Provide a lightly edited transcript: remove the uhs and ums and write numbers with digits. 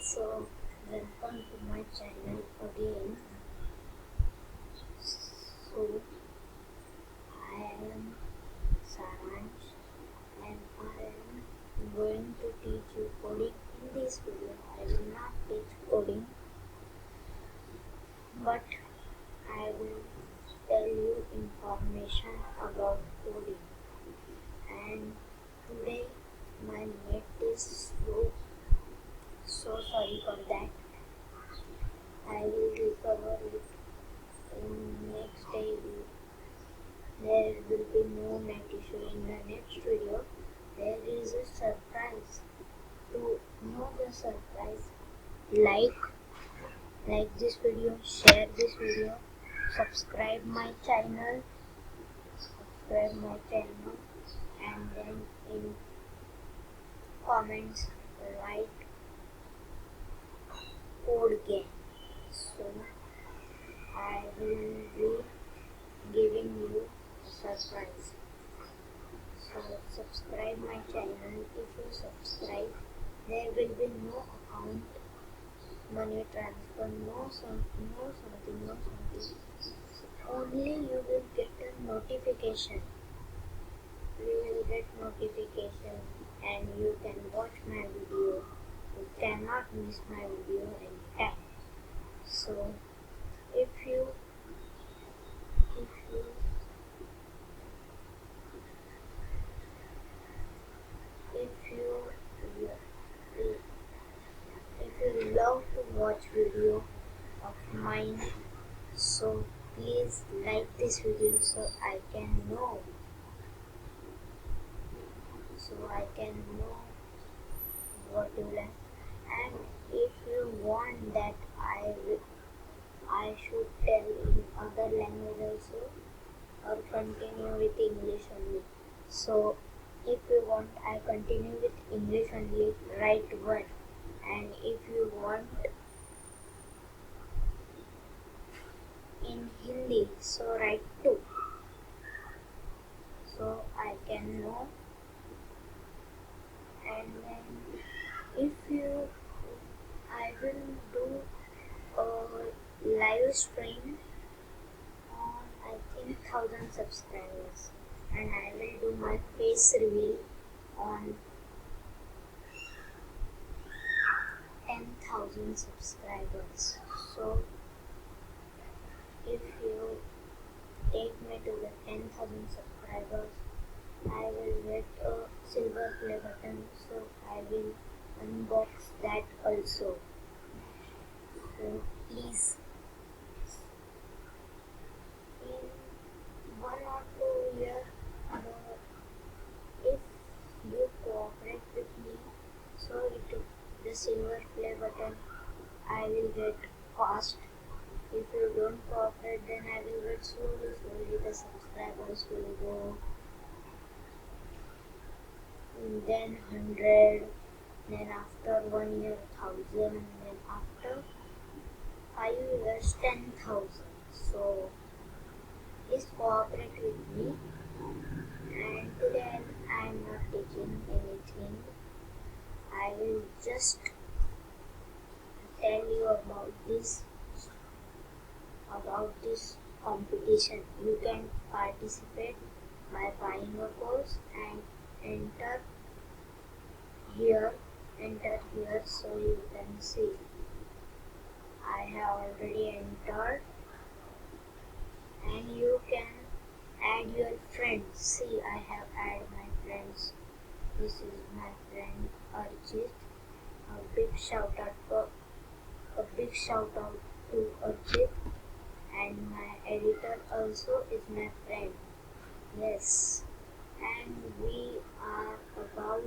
So, welcome to my channel again. So, I am Saransh and I am going to teach you coding. In this video, I will not teach coding, but I will tell you information about coding. And today, my net is slow, so sorry for that. I will recover it in next day. There will be no net issue in the next video. There is a surprise. To know the surprise, like this video, share this video, subscribe my channel, and then in comments write code game. So I will be giving you a surprise. So subscribe my channel. If you subscribe, there will be no account, money transfer, no something. Only you will get a notification. You will get notification and you can watch my video. You cannot miss my video anytime. So if you if you if you love to watch video of mine, so please like this video so I can know what you like. And if you want that I should tell in other language also or continue with English only. So if you want I continue with English only, write 1. And if you want in Hindi, so write 2. So I can know. And then I will do a live stream on I think 1000 subscribers, and I will do my face reveal on 10,000 subscribers. So if you take me to the 10,000 subscribers, I will get a silver play button, so I will unbox that also. So please, in 1 or 2 years, if you cooperate with me, so the silver play button I will get fast. If you don't cooperate, then I will get slowly the subscribers will go. Then 100, then after 1 year 1000, then after 5 years 10,000. So please cooperate with me. And today I am not teaching anything. I will just tell you about this competition. You can participate by buying a course and enter here so you can see. I have already entered, and you can add your friends. See, I have added my friends. This is my friend Arjit. A big shout out to Arjit, and my editor also is my friend. Yes, and we are about